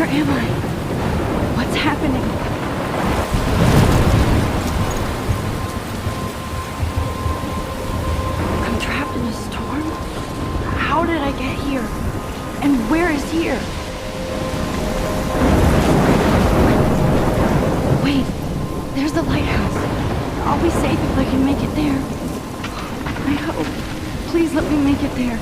Where am I? What's happening? I'm trapped in a storm? How did I get here? And where is here? Wait, there's the lighthouse. I'll be safe if I can make it there. I hope. Please let me make it there.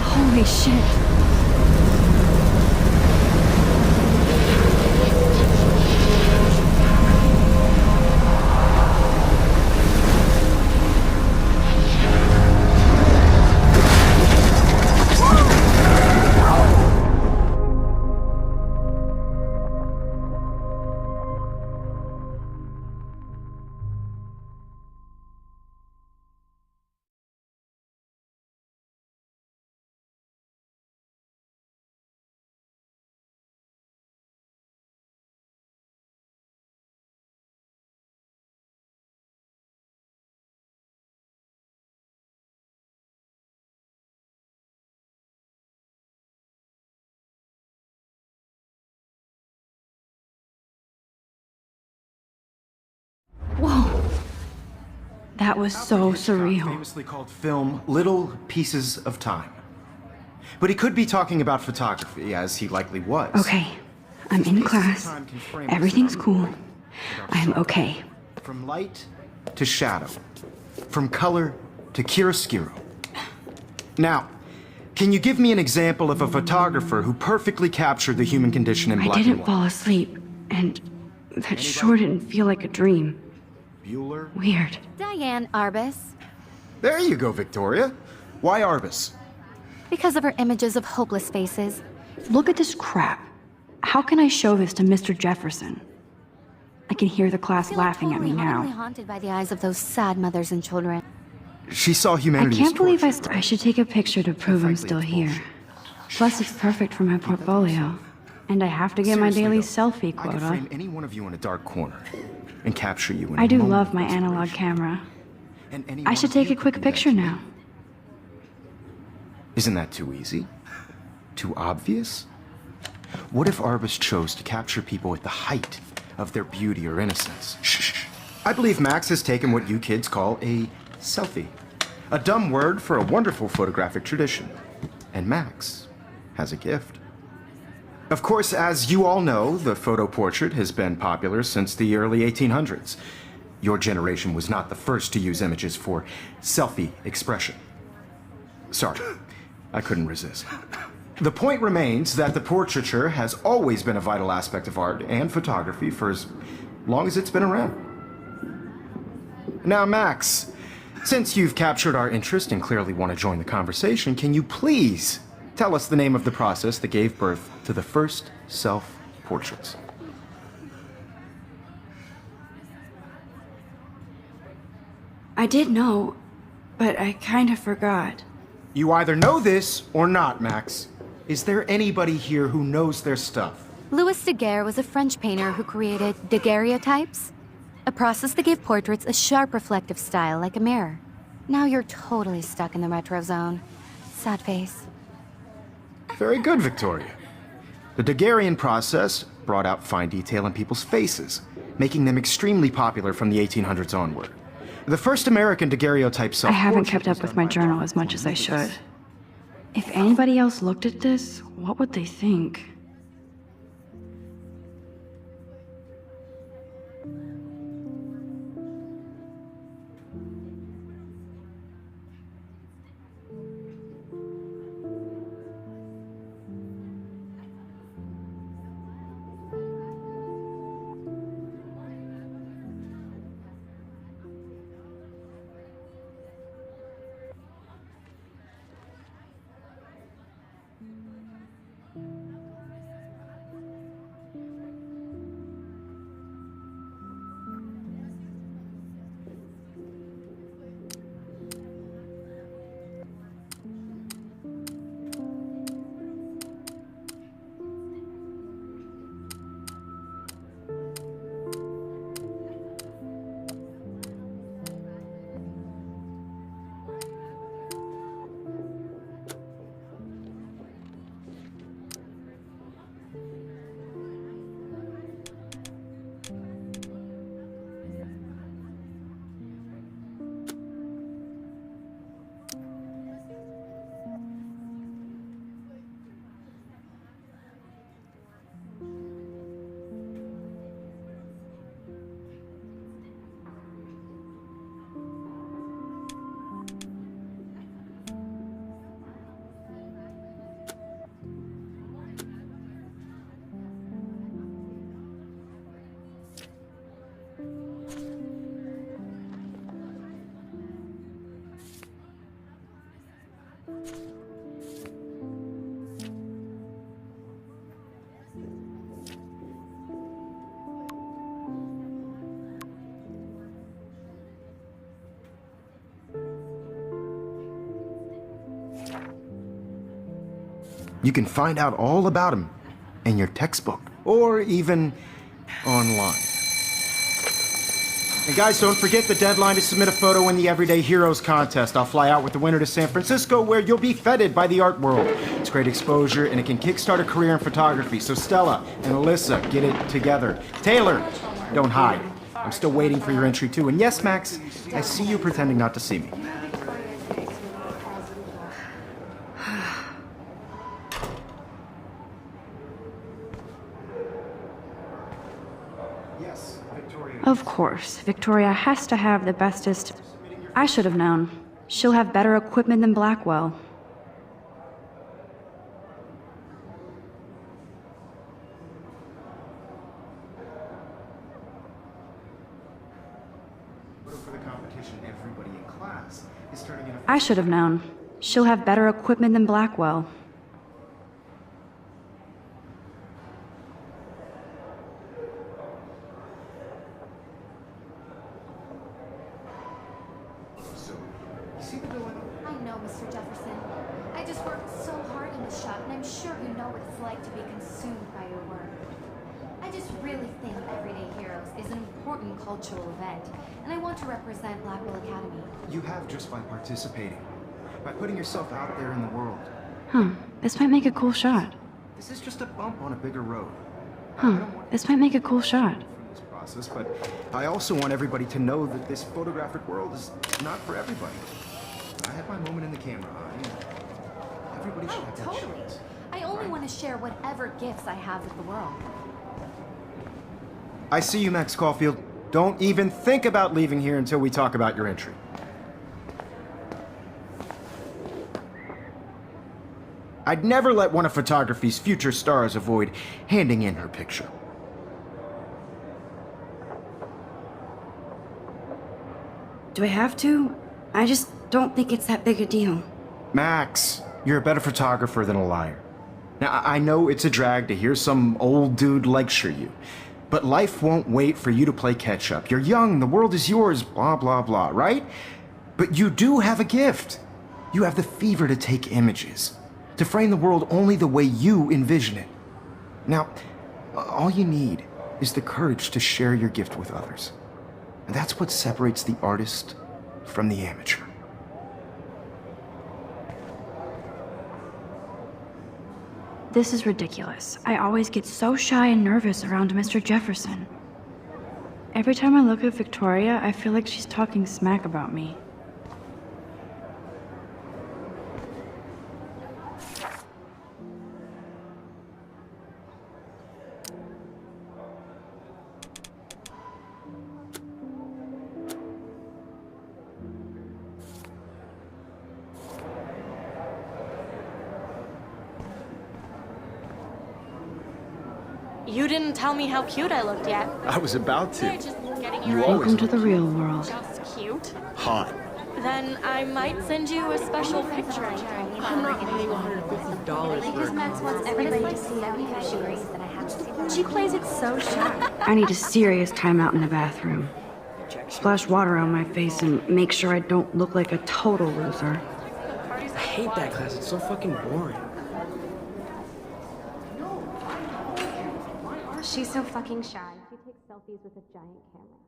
Holy shit. Whoa. That was so surreal. Famously called film Little Pieces of Time. But he could be talking about photography, as he likely was. Okay, I'm in class. Everything's cool. I'm okay. From light to shadow. From color to chiaroscuro. Now, can you give me an example of a photographer who perfectly captured the human condition in black and I didn't white? fall asleep, and that sure didn't feel like a dream. Bueller? Weird. Diane Arbus. There you go, Victoria. Why Arbus? Because of her images of hopeless faces. Look at this crap. How can I show this to Mr. Jefferson? I can hear the class laughing at me Totally now. haunted by the eyes of those sad mothers and children. She saw I humanity's can't believe torture, I should take a picture to prove I'm still here. Plus, it's perfect for my portfolio. And I have to get my daily selfie I could quota. frame any one of you in a dark corner and capture you in I a do moment love of my analog inspiration. camera. And any I one should of take you a could quick do that picture to now. me. Isn't that too easy? Too obvious? What if Arbus chose to capture people at the height of their beauty or innocence? Shh. I believe Max has taken what you kids call a selfie. A dumb word for a wonderful photographic tradition. And Max has a gift. Of course, as you all know, the photo portrait has been popular since the early 1800s. Your generation was not the first to use images for selfie expression. Sorry, I couldn't resist. The point remains that the portraiture has always been a vital aspect of art and photography for as long as it's been around. Now, Max, since you've captured our interest and clearly want to join the conversation, can you please tell us the name of the process that gave birth to the first self-portraits? I did know, but I kind of forgot. You either know this or not, Max. Is there anybody here who knows their stuff? Louis Daguerre was a French painter who created daguerreotypes, a process that gave portraits a sharp reflective style like a mirror. Now you're totally stuck in the retro zone. Sad face. Very good, Victoria. The Daguerrean process brought out fine detail in people's faces, making them extremely popular from the 1800s onward. The first American daguerreotype self. I haven't kept up with my journal as much as I should. If anybody else looked at this, what would they think? You can find out all about him in your textbook, or even online. And guys, don't forget the deadline to submit a photo in the Everyday Heroes contest. I'll fly out with the winner to San Francisco, where you'll be feted by the art world. It's great exposure, and it can kickstart a career in photography. So Stella and Alyssa, get it together. Taylor, don't hide. I'm still waiting for your entry too. And yes, Max, I see you pretending not to see me. Of course, Victoria has to have the bestest. I should have known. She'll have better equipment than Blackwell. For the competition, everybody in class is turning in a... I should have known. She'll have better equipment than Blackwell. I know, Mr. Jefferson. I just worked so hard in the shop, and I'm sure you know what it's like to be consumed by your work. I just really think Everyday Heroes is an important cultural event, and I want to represent Blackwell Academy. You have just by participating, by putting yourself out there in the world. This might make a cool shot. This is just a bump on a bigger road. This might make a cool shot. From this process, but I also want everybody to know that this photographic world is not for everybody. I had my moment in the camera eye. Everybody should have that Totally. chance. I only want to share whatever gifts I have with the world. I see you, Max Caulfield. Don't even think about leaving here until we talk about your entry. I'd never let one of photography's future stars avoid handing in her picture. Do I have to? I just don't think it's that big a deal. Max, you're a better photographer than a liar. Now, I know it's a drag to hear some old dude lecture you, but life won't wait for you to play catch-up. You're young, the world is yours, blah, blah, blah, right? But you do have a gift. You have the fever to take images, to frame the world only the way you envision it. Now, all you need is the courage to share your gift with others. And that's what separates the artist from the amateur. This is ridiculous. I always get so shy and nervous around Mr. Jefferson. Every time I look at Victoria, I feel like she's talking smack about me. You didn't tell me how cute I looked yet. I was about They're to. just getting You your always Welcome to the real world. just cute. Hot. Then I might send you a special picture. I'm not paying $150 for a Max wants everybody to see how she is that I have to. She plays it so shy. I need a serious timeout in the bathroom. Splash water on my face and make sure I don't look like a total loser. I hate that class. It's so fucking boring. She's so fucking shy. She takes selfies with a giant camera.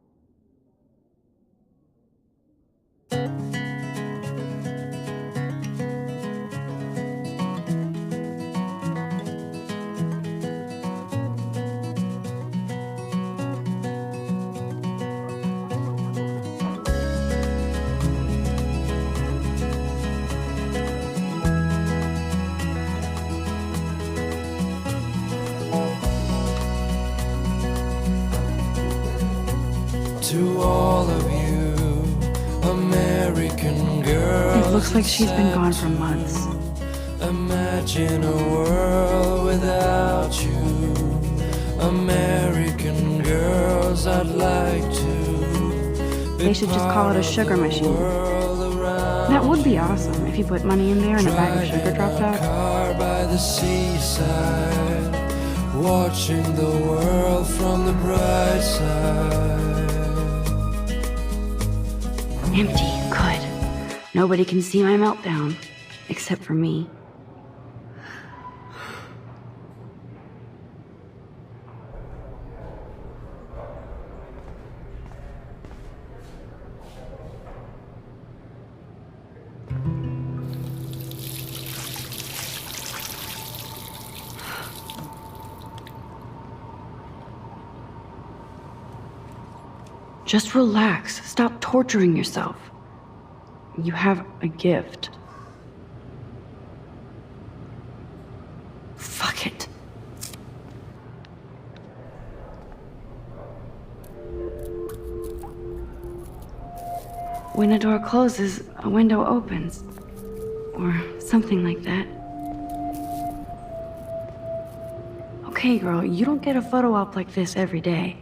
To all of you, American girls. It looks like she's been gone for months. Imagine a world without you. American girls, I'd like to. They should just call it a sugar machine. That would be awesome if you put money in there and a bag of sugar dropped out. Car by the seaside, watching the world from the bright side. Empty. Good. Nobody can see my meltdown. Except for me. Just relax. Stop torturing yourself. You have a gift. Fuck it. When a door closes, a window opens. Or something like that. Okay, girl, you don't get a photo op like this every day.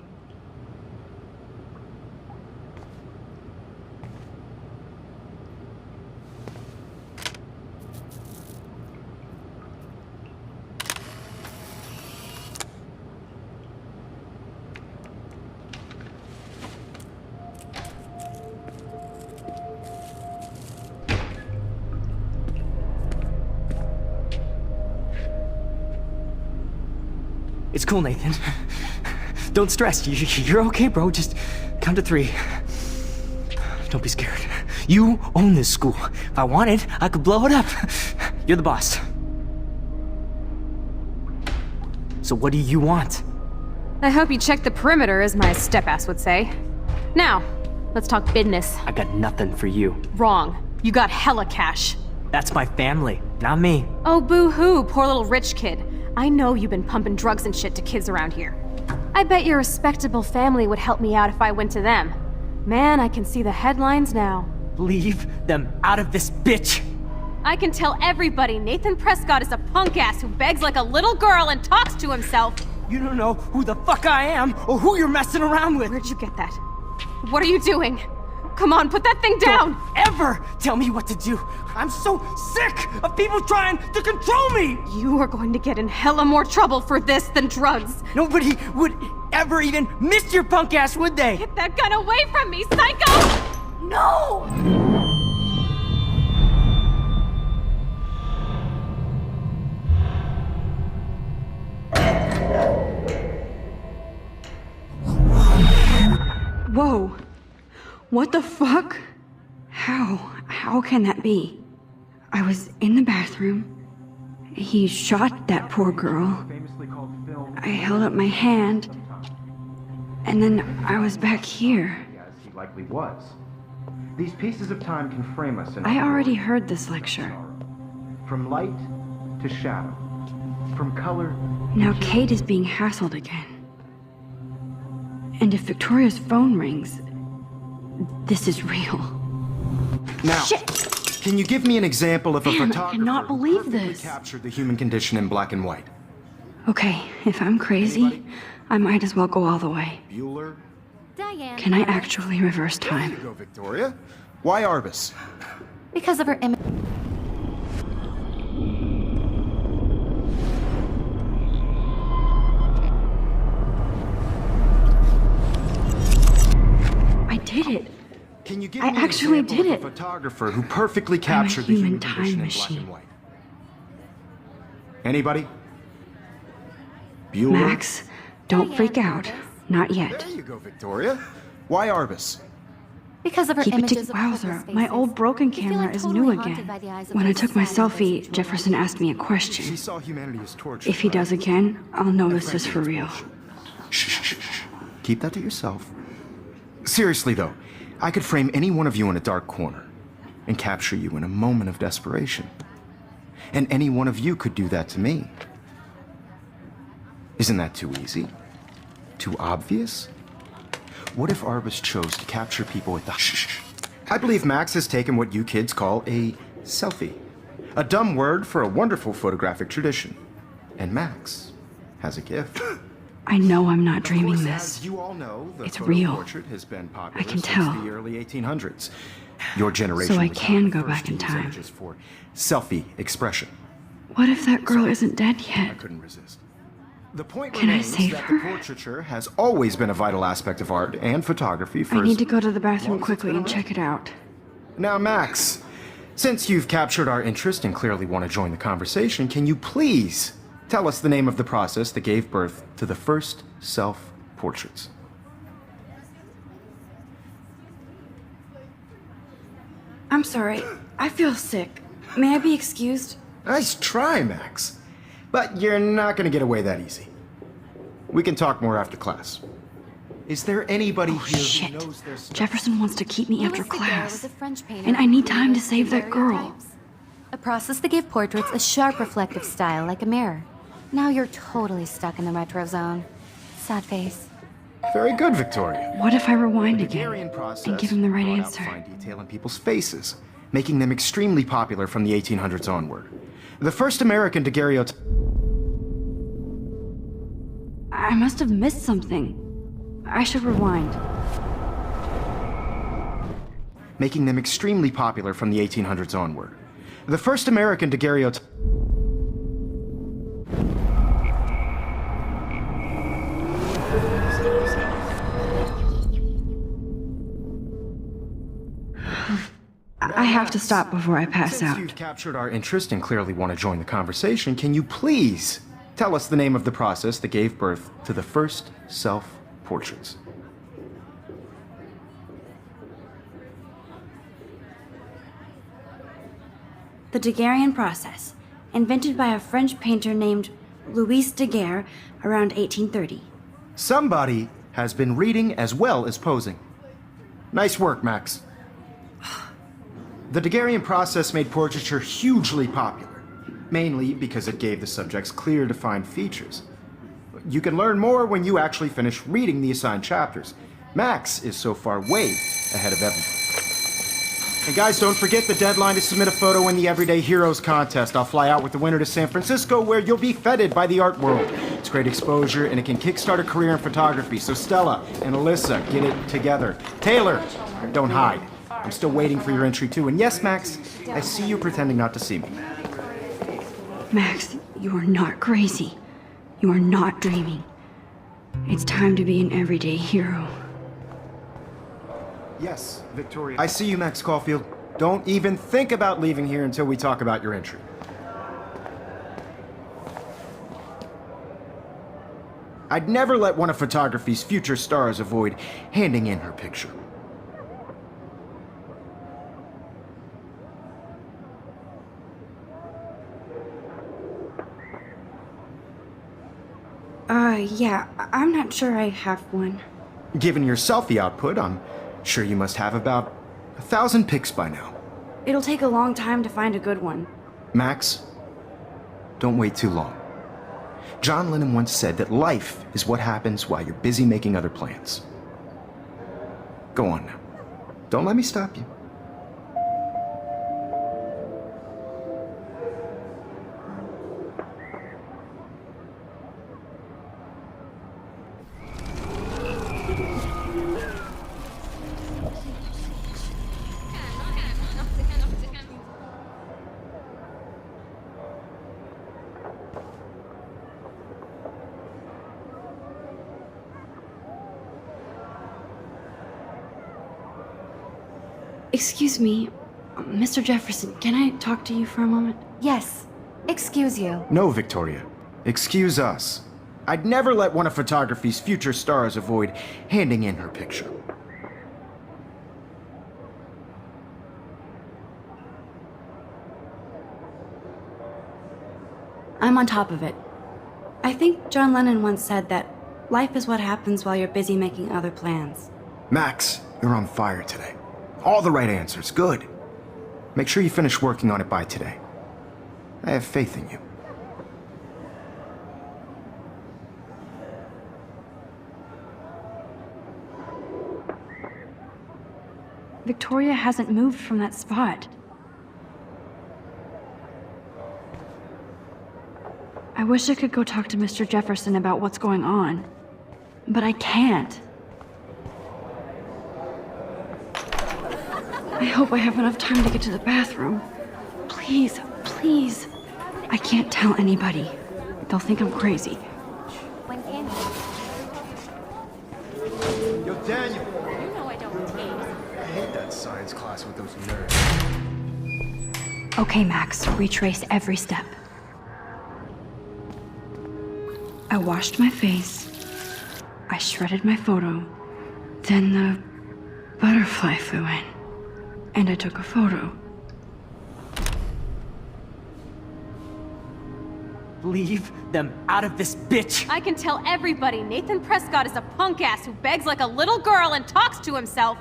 It's cool, Nathan. Don't stress. You're okay, bro. Just count to 3. Don't be scared. You own this school. If I wanted, I could blow it up. You're the boss. So what do you want? I hope you checked the perimeter, as my step-ass would say. Now, let's talk business. I got nothing for you. Wrong. You got hella cash. That's my family, not me. Oh, boo-hoo, poor little rich kid. I know you've been pumping drugs and shit to kids around here. I bet your respectable family would help me out if I went to them. Man, I can see the headlines now. Leave them out of this bitch! I can tell everybody Nathan Prescott is a punk ass who begs like a little girl and talks to himself. You don't know who the fuck I am or who you're messing around with. Where'd you get that? What are you doing? Come on, put that thing down! Don't ever tell me what to do! I'm so sick of people trying to control me! You are going to get in hella more trouble for this than drugs. Nobody would ever even miss your punk ass, would they? Get that gun away from me, psycho! No! Whoa. What the fuck? How can that be? I was in the bathroom. He shot that poor girl. I held up my hand. And then I was back here. As he likely was. These pieces of time can frame us in I already heard this lecture. from light to shadow, from color. Now Kate is being hassled again. And if Victoria's phone rings, this is real. Now, can you give me an example of a Man, I photographer cannot who believe perfectly this. captured the human condition in black and white? Okay, if I'm crazy, I might as well go all the way. Bueller? Diane. Can I actually reverse There you time? go, Victoria. Why Arbus? Because of her image. I did it. Can you give I me an actually example did of a it. photographer who perfectly captured the human human time condition in machine. black and white? Anybody? Bueller? Max, don't freak out. Not yet. There you go, Victoria. Why Arbus? Because of her Keep it images to of hopeless Wowzer. My faces. old broken You feel camera like is totally new haunted again. by the eyes of When I those took my society selfie, Jefferson asked me a She question. saw humanity as torture. If he right? does again, I'll know this is for real. Shh, shh, shh, shh. Keep that to yourself. Seriously, though, I could frame any one of you in a dark corner and capture you in a moment of desperation. And any one of you could do that to me. Isn't that too easy? Too obvious? What if Arbus chose to capture people at the... Shh. I believe Max has taken what you kids call a selfie. A dumb word for a wonderful photographic tradition. And Max has a gift. I know I'm not Of dreaming course, this. As you all know, the It's photo real. portrait has been popular I can since tell. the early 1800s. Your generation So I was can not the go first back to in use time. images for selfie expression. What if that girl isn't dead I yet? couldn't resist. The point Can I remains save that her? the portraiture has always been a vital aspect of art and photography for I need as to go to the bathroom long as it's quickly been and around. check it out. Now, Max, since you've captured our interest and clearly want to join the conversation, can you please tell us the name of the process that gave birth to the first self-portraits? I'm sorry. I feel sick. May I be excused? Nice try, Max. But you're not going to get away that easy. We can talk more after class. Is there anybody here Shit. who knows their stuff? Jefferson wants to keep me after Louis Daguerre was class. a French painter And I need who time to created save that girl. daguerreotypes, a process that gave portraits a sharp reflective style like a mirror. Now you're totally stuck in the retro zone. Sad face. Very good, Victoria. What if I rewind The again Daguerrean process and give him the right brought out answer? fine detail in people's faces, making them extremely popular from the 1800s onward. The first American daguerreotype. I must have missed something. I should rewind. Making them extremely popular from the 1800s onward. The first American daguerreotype. I have to stop before I pass Since out. you've captured our interest and clearly want to join the conversation, can you please tell us the name of the process that gave birth to the first self-portraits? The Daguerrean process, invented by a French painter named Louis Daguerre around 1830. Somebody has been reading as well as posing. Nice work, Max. The Daguerrean process made portraiture hugely popular, mainly because it gave the subjects clear, defined features. You can learn more when you actually finish reading the assigned chapters. Max is so far way ahead of everyone. And guys, don't forget the deadline to submit a photo in the Everyday Heroes contest. I'll fly out with the winner to San Francisco, where you'll be feted by the art world. It's great exposure, and it can kickstart a career in photography. So Stella and Alyssa, get it together. Taylor, don't hide. I'm still waiting for your entry too. And yes, Max, I see you pretending not to see me. Max, you are not crazy. You are not dreaming. It's time to be an everyday hero. Yes, Victoria. I see you, Max Caulfield. Don't even think about leaving here until we talk about your entry. I'd never let one of photography's future stars avoid handing in her picture. Yeah, I'm not sure I have one. Given your selfie output, I'm sure you must have about 1,000 pics by now. It'll take a long time to find a good one. Max, don't wait too long. John Lennon once said that life is what happens while you're busy making other plans. Go on now. Don't let me stop you. Excuse me, Mr. Jefferson, can I talk to you for a moment? Yes. Excuse you. No, Victoria. Excuse us. I'd never let one of photography's future stars avoid handing in her picture. I'm on top of it. I think John Lennon once said that life is what happens while you're busy making other plans. Max, you're on fire today. All the right answers. Good. Make sure you finish working on it by today. I have faith in you. Victoria hasn't moved from that spot. I wish I could go talk to Mr. Jefferson about what's going on, but I can't. I hope I have enough time to get to the bathroom. Please, please. I can't tell anybody. They'll think I'm crazy. Yo, Daniel. You know I don't taste. I hate that science class with those nerds. Okay, Max, retrace every step. I washed my face. I shredded my photo. Then the butterfly flew in. And I took a photo. Leave them out of this bitch! I can tell everybody Nathan Prescott is a punk ass who begs like a little girl and talks to himself.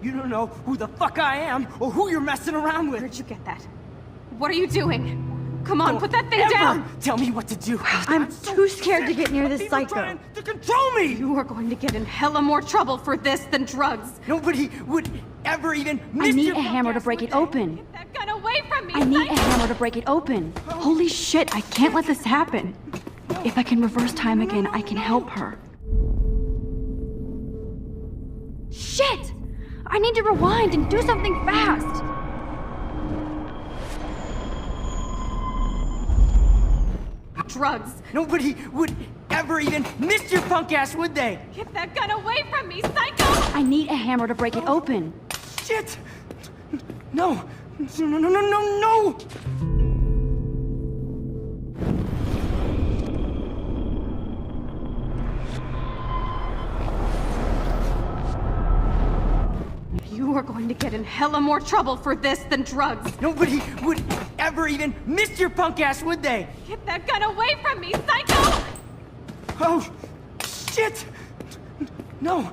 You don't know who the fuck I am or who you're messing around with. Where'd you get that? What are you doing? Come on, Don't put that thing ever down! Tell me what to do. I'm too scared to get near this People psycho. trying to control me! You are going to get in hella more trouble for this than drugs. Nobody would ever even miss I need your a hammer to podcast, break would it they? open. Get that gun away from me! I need a psycho! hammer to break it open. Holy shit, I can't let this happen. If I can reverse time again, I can help her. Shit! I need to rewind and do something fast. Drugs! Nobody would ever even miss your punk ass, would they? Get that gun away from me, psycho! I need a hammer to break it open. Shit! No! No, no, no, no, no, no! You are going to get in hella more trouble for this than drugs. Nobody would ever even miss your punk ass, would they? Get that gun away from me, psycho! Oh, shit! No.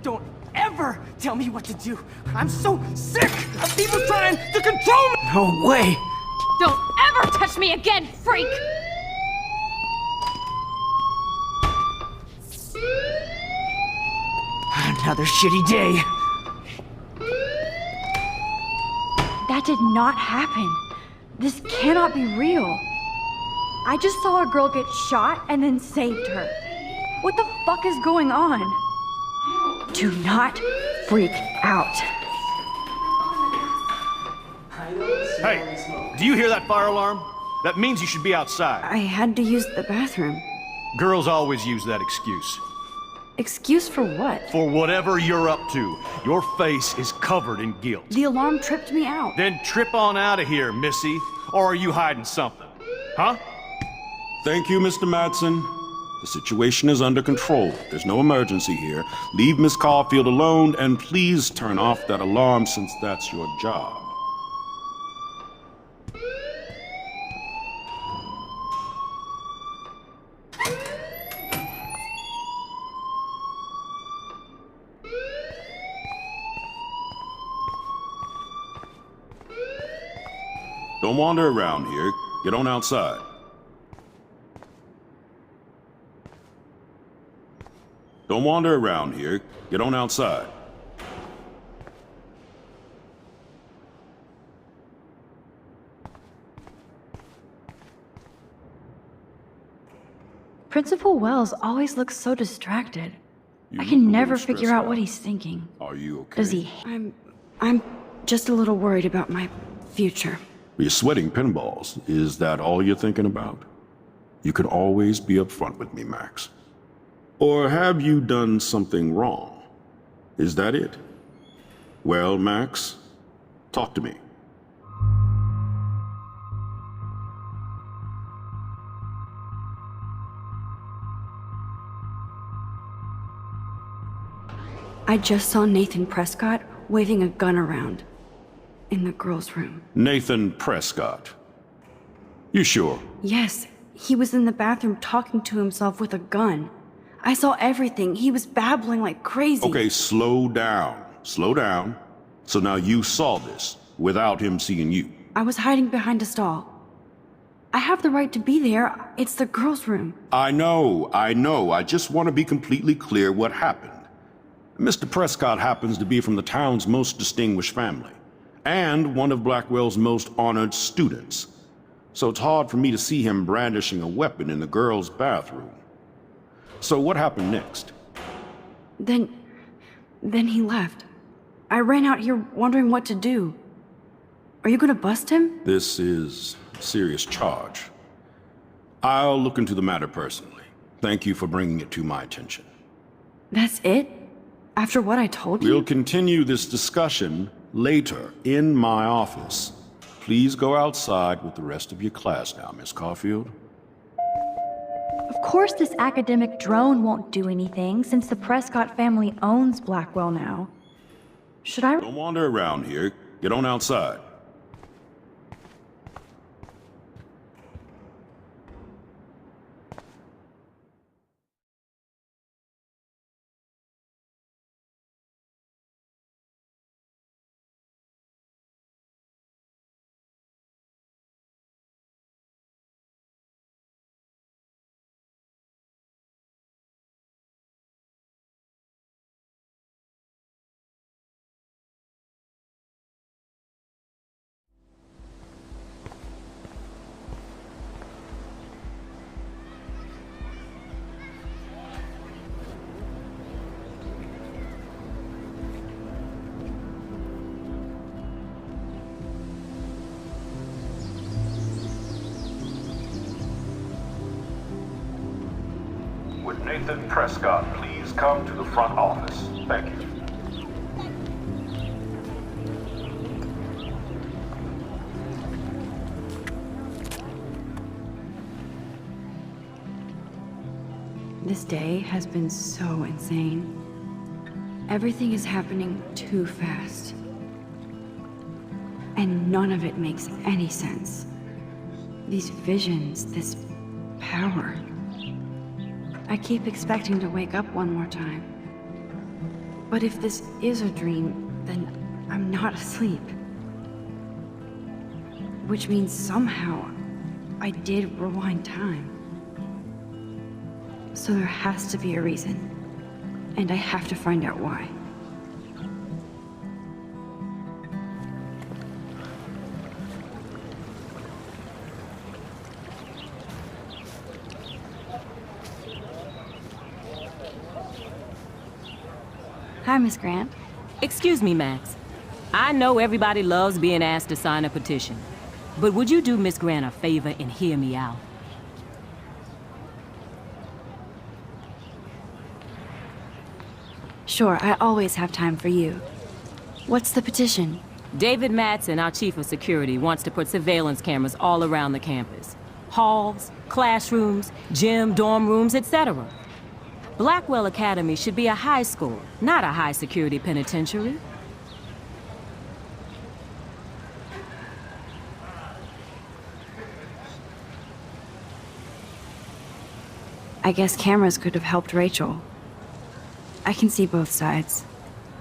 Don't ever tell me what to do. I'm so sick of people trying to control me. No way. Don't ever touch me again, freak! Another shitty day. That did not happen. This cannot be real. I just saw a girl get shot and then saved her. What the fuck is going on? Do not freak out. Hey, do you hear that fire alarm? That means you should be outside. I had to use the bathroom. Girls always use that excuse. Excuse for what? For whatever you're up to, your face is covered in guilt. The alarm tripped me out. Then trip on out of here, Missy. Or are you hiding something? Huh? Thank you, Mr. Madsen. The situation is under control. There's no emergency here. Leave Miss Caulfield alone, and please turn off that alarm since that's your job. Don't wander around here. Get on outside. Don't wander around here. Get on outside. Principal Wells always looks so distracted. You I look can a never little figure stressed out what he's thinking. Are you okay? Does he? I'm just a little worried about my future. You're sweating pinballs. Is that all you're thinking about? You can always be upfront with me, Max. Or have you done something wrong? Is that it? Well, Max, talk to me. I just saw Nathan Prescott waving a gun around in the girls' room. Nathan Prescott. You sure? Yes, he was in the bathroom talking to himself with a gun. I saw everything. He was babbling like crazy. Okay, slow down. Slow down. So now you saw this without him seeing you. I was hiding behind a stall. I have the right to be there. It's the girls' room. I know. I just want to be completely clear what happened. Mr. Prescott happens to be from the town's most distinguished family, and one of Blackwell's most honored students. So it's hard for me to see him brandishing a weapon in the girls' bathroom. So what happened next? Then he left. I ran out here wondering what to do. Are you gonna bust him? This is a serious charge. I'll look into the matter personally. Thank you for bringing it to my attention. That's it? After what I told you? We'll continue this discussion later in my office. Please go outside with the rest of your class now, Miss Caulfield. Of course this academic drone won't do anything since the Prescott family owns Blackwell now. Should I? Don't wander around here. Get on outside. Would Nathan Prescott please come to the front office? Thank you. This day has been so insane. Everything is happening too fast. And none of it makes any sense. These visions, this power. I keep expecting to wake up one more time. But if this is a dream, then I'm not asleep. Which means somehow I did rewind time. So there has to be a reason. And I have to find out why. Hi, Miss Grant. Excuse me, Max. I know everybody loves being asked to sign a petition. But would you do Miss Grant a favor and hear me out? Sure, I always have time for you. What's the petition? David Madsen, our chief of security, wants to put surveillance cameras all around the campus. halls, classrooms, gym, dorm rooms, etc. Blackwell Academy should be a high school, not a high-security penitentiary. I guess cameras could have helped Rachel. I can see both sides.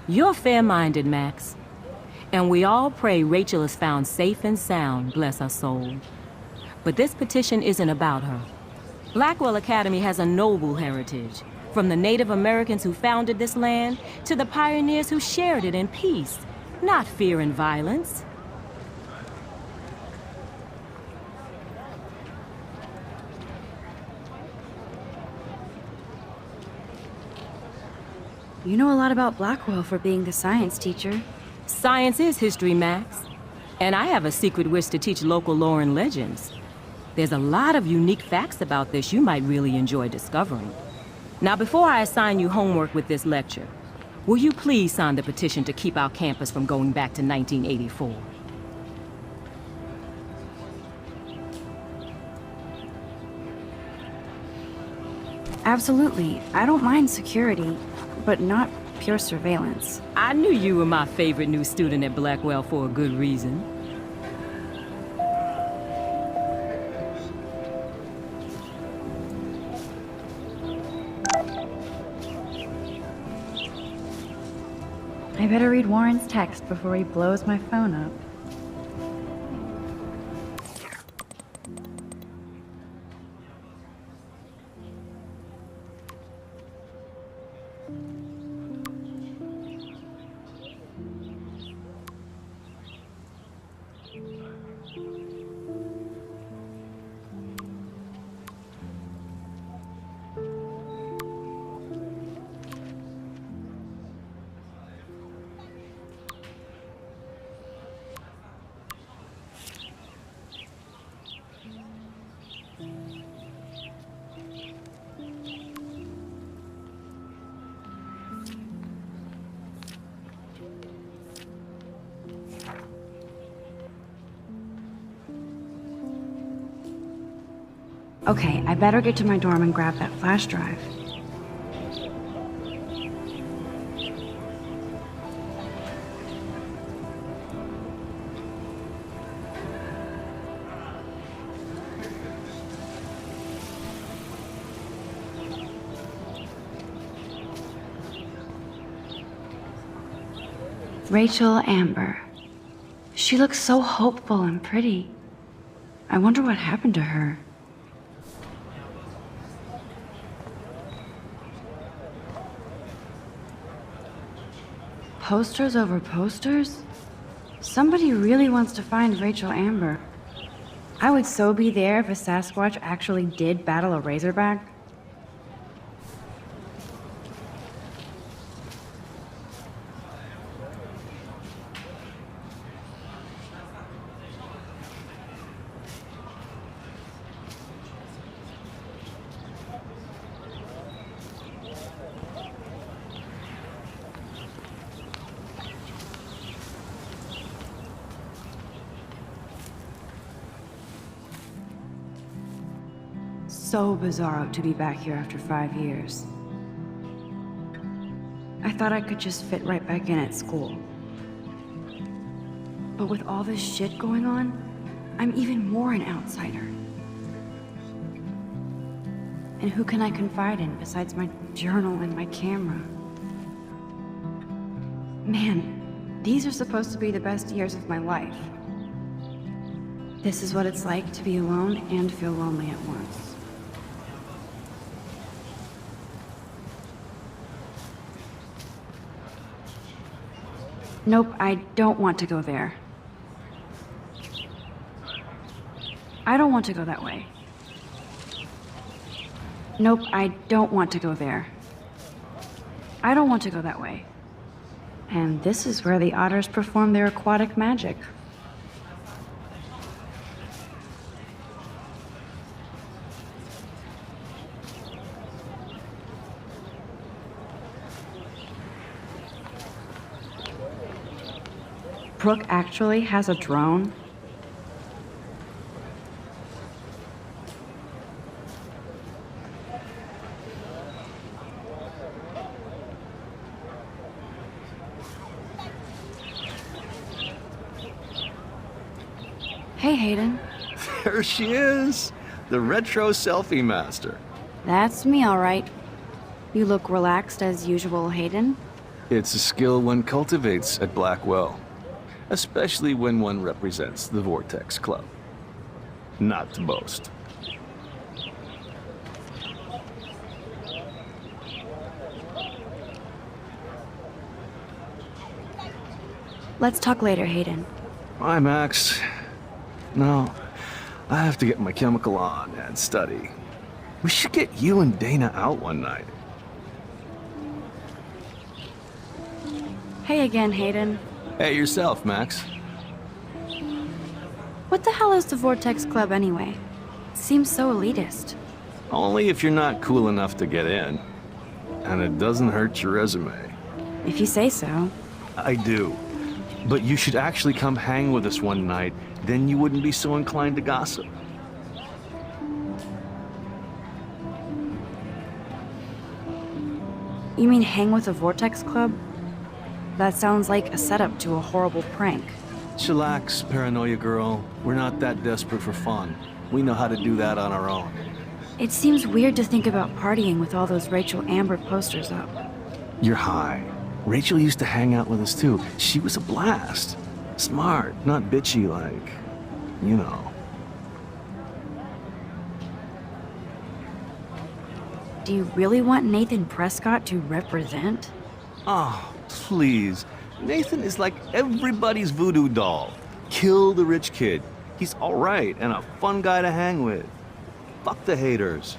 You're fair-minded, Max. And we all pray Rachel is found safe and sound, bless her soul. But this petition isn't about her. Blackwell Academy has a noble heritage, from the Native Americans who founded this land to the pioneers who shared it in peace, not fear and violence. You know a lot about Blackwell for being the science teacher. Science is history, Max. And I have a secret wish to teach local lore and legends. There's a lot of unique facts about this you might really enjoy discovering. Now, before I assign you homework with this lecture, will you please sign the petition to keep our campus from going back to 1984? Absolutely. I don't mind security, but not pure surveillance. I knew you were my favorite new student at Blackwell for a good reason. I better read Warren's text before he blows my phone up. Okay, I better get to my dorm and grab that flash drive. Rachel Amber. She looks so hopeful and pretty. I wonder what happened to her. Posters over posters? Somebody really wants to find Rachel Amber. I would so be there if a Sasquatch actually did battle a Razorback. So bizarro to be back here after 5 years. I thought I could just fit right back in at school. But with all this shit going on, I'm even more an outsider. And who can I confide in besides my journal and my camera? Man, these are supposed to be the best years of my life. This is what it's like to be alone and feel lonely at once. Nope, I don't want to go there. I don't want to go that way. Nope, I don't want to go there. I don't want to go that way. And this is where the otters perform their aquatic magic. Brooke actually has a drone? Hey, Hayden. There she is, the retro selfie master. That's me, all right. You look relaxed as usual, Hayden. It's a skill one cultivates at Blackwell, especially when one represents the Vortex Club. Not to boast. Let's talk later, Hayden. Bye, Max. No, I have to get my chemical on and study. We should get you and Dana out one night. Hey again, Hayden. Hey, yourself, Max. What the hell is the Vortex Club anyway? Seems so elitist. Only if you're not cool enough to get in. And it doesn't hurt your resume. If you say so. I do. But you should actually come hang with us one night, then you wouldn't be so inclined to gossip. You mean hang with the Vortex Club? That sounds like a setup to a horrible prank. Chillax, paranoia girl. We're not that desperate for fun. We know how to do that on our own. It seems weird to think about partying with all those Rachel Amber posters up. You're high. Rachel used to hang out with us too. She was a blast. Smart, not bitchy like, you know. Do you really want Nathan Prescott to represent? Oh, please. Nathan is like everybody's voodoo doll. Kill the rich kid. He's all right and a fun guy to hang with. Fuck the haters.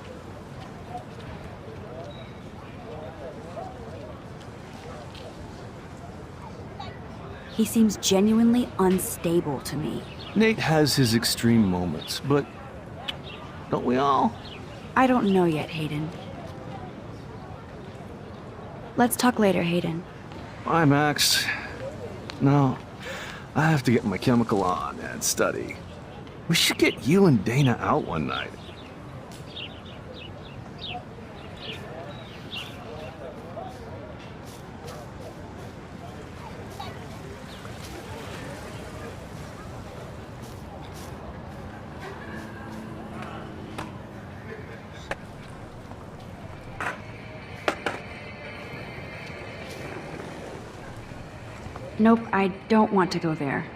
He seems genuinely unstable to me. Nate has his extreme moments, but don't we all? I don't know yet, Hayden. Let's talk later, Hayden. Bye, Max. No, I have to get my chemical on and study. We should get you and Dana out one night. Nope, I don't want to go there.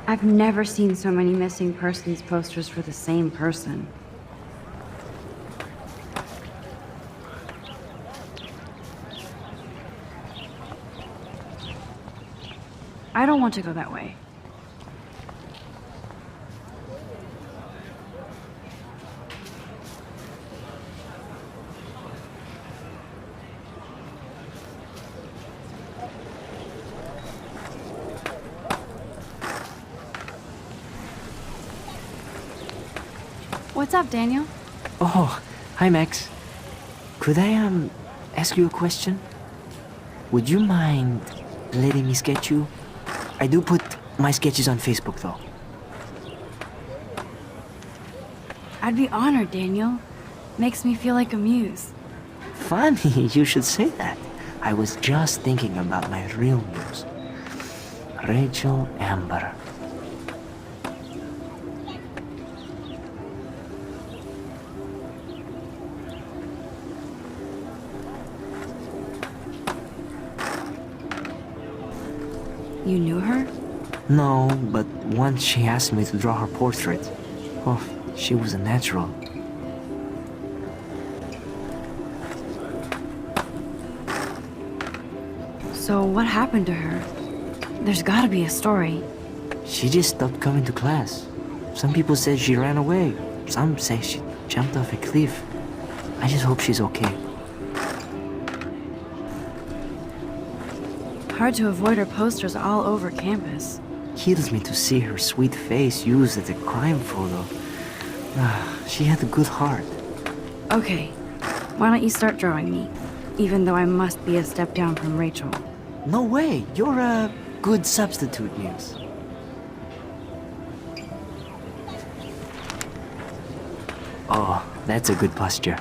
I've never seen so many missing persons posters for the same person. I don't want to go that way. What's up, Daniel? Oh, hi, Max. Could I, ask you a question? Would you mind letting me sketch you? I do put my sketches on Facebook, though. I'd be honored, Daniel. Makes me feel like a muse. Funny, you should say that. I was just thinking about my real muse. Rachel Amber. You knew her? No, but once she asked me to draw her portrait. Oh, she was a natural. So what happened to her? There's gotta be a story. She just stopped coming to class. Some people said she ran away. Some say she jumped off a cliff. I just hope she's okay. Hard to avoid her posters all over campus. Kills me to see her sweet face used as a crime photo. She had a good heart. Okay, why don't you start drawing me? Even though I must be a step down from Rachel. No way, you're a good substitute, Muse. Oh, that's a good posture.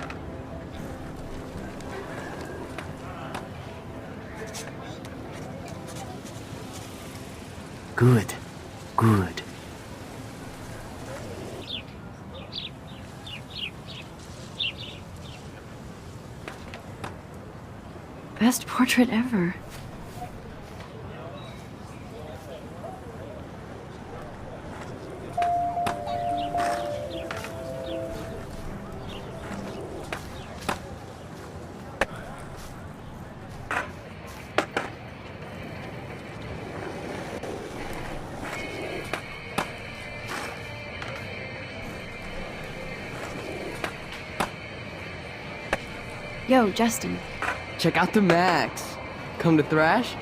Good. Good. Best portrait ever. Yo, Justin. Check out the Max. Come to thrash?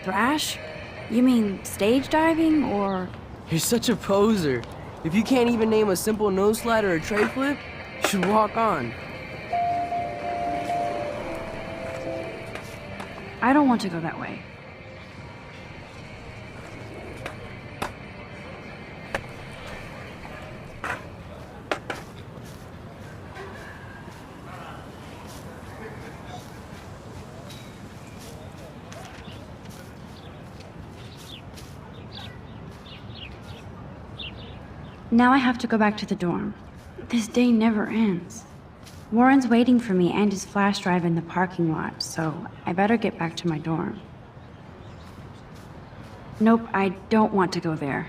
Thrash? You mean stage diving, or...? You're such a poser. If you can't even name a simple nose slide or a tray flip, you should walk on. I don't want to go that way. Now I have to go back to the dorm. This day never ends. Warren's waiting for me and his flash drive in the parking lot, so I better get back to my dorm. Nope, I don't want to go there.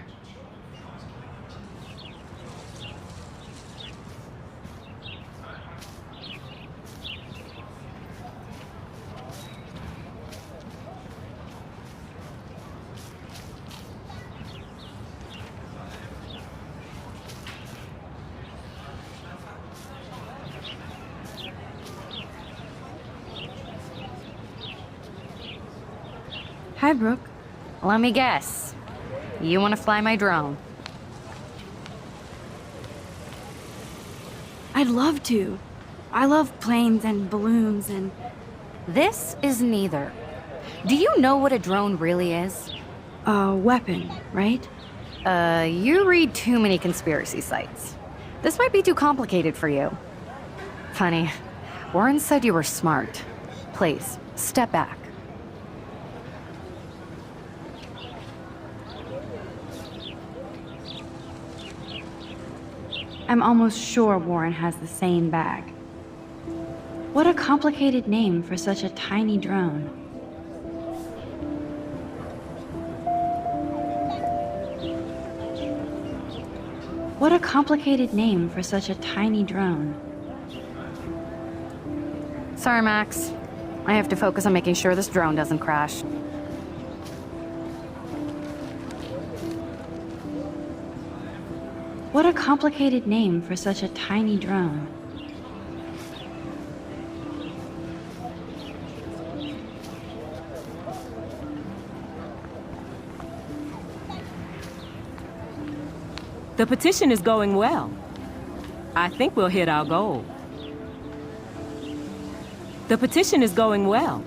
Hi, Brooke. Let me guess. You want to fly my drone? I'd love to. I love planes and balloons and... This is neither. Do you know what a drone really is? A weapon, right? You read too many conspiracy sites. This might be too complicated for you. Funny. Warren said you were smart. Please, step back. I'm almost sure Warren has the same bag. What a complicated name for such a tiny drone. What a complicated name for such a tiny drone. Sorry, Max. I have to focus on making sure this drone doesn't crash. What a complicated name for such a tiny drone. The petition is going well. I think we'll hit our goal. The petition is going well.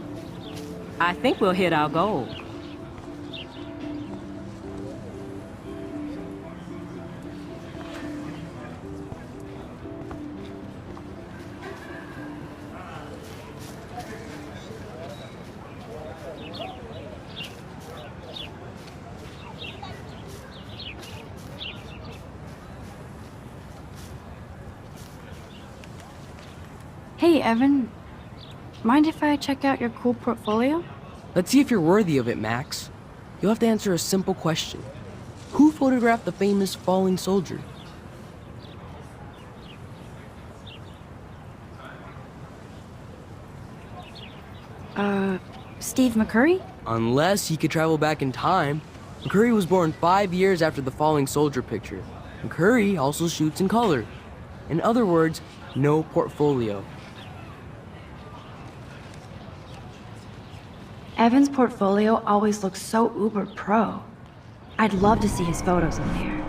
I think we'll hit our goal. Hey, Evan. Mind if I check out your cool portfolio? Let's see if you're worthy of it, Max. You'll have to answer a simple question. Who photographed the famous falling soldier? Steve McCurry? Unless he could travel back in time. McCurry was born 5 years after the falling soldier picture. McCurry also shoots in color. In other words, no portfolio. Evan's portfolio always looks so uber pro. I'd love to see his photos in there.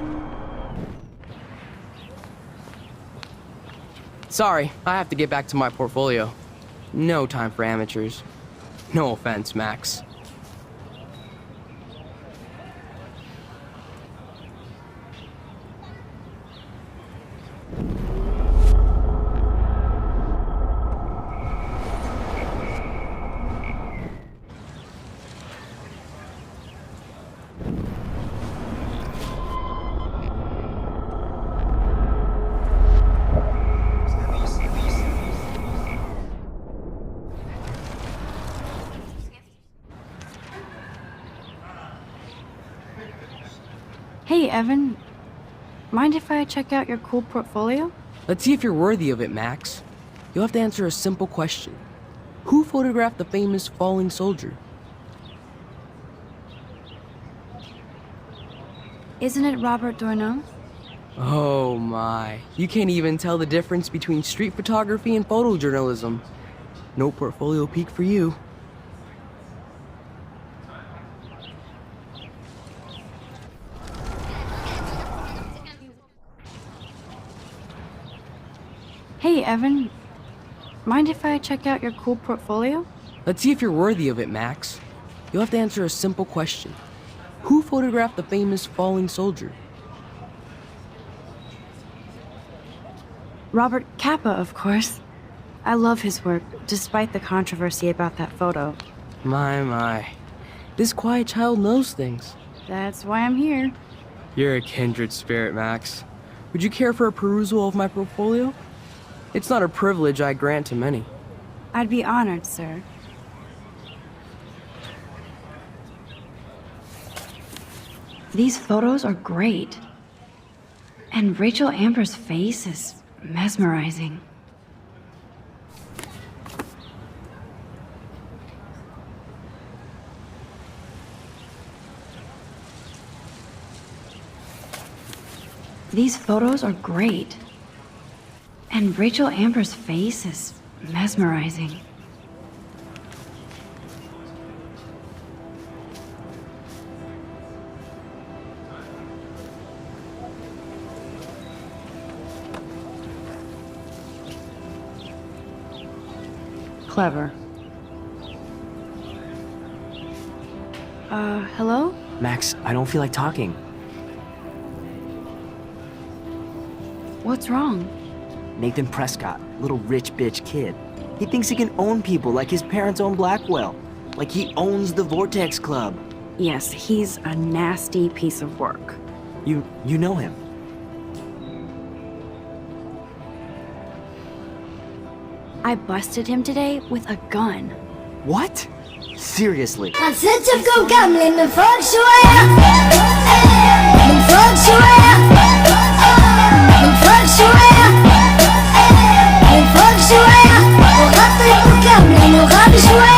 Sorry, I have to get back to my portfolio. No time for amateurs. No offense, Max. Hey, Evan. Mind if I check out your cool portfolio? Let's see if you're worthy of it, Max. You'll have to answer a simple question. Who photographed the famous falling soldier? Isn't it Robert Doisneau? Oh my, you can't even tell the difference between street photography and photojournalism. No portfolio peek for you. Hey, Evan. Mind if I check out your cool portfolio? Let's see if you're worthy of it, Max. You'll have to answer a simple question. Who photographed the famous falling soldier? Robert Capa, of course. I love his work, despite the controversy about that photo. My. This quiet child knows things. That's why I'm here. You're a kindred spirit, Max. Would you care for a perusal of my portfolio? It's not a privilege I grant to many. I'd be honored, sir. These photos are great. And Rachel Amber's face is mesmerizing. These photos are great. And Rachel Amber's face is mesmerizing. Clever. Hello? Max, I don't feel like talking. What's wrong? Nathan Prescott, little rich bitch kid. He thinks he can own people like his parents own Blackwell. Like he owns the Vortex Club. Yes, he's a nasty piece of work. You know him. I busted him today with a gun. What? Seriously? حسيتكم كاملين من فوق شوية من فوق شوية من فوق شوية من فوق شوية وغطيكم كاملين وغاب شوية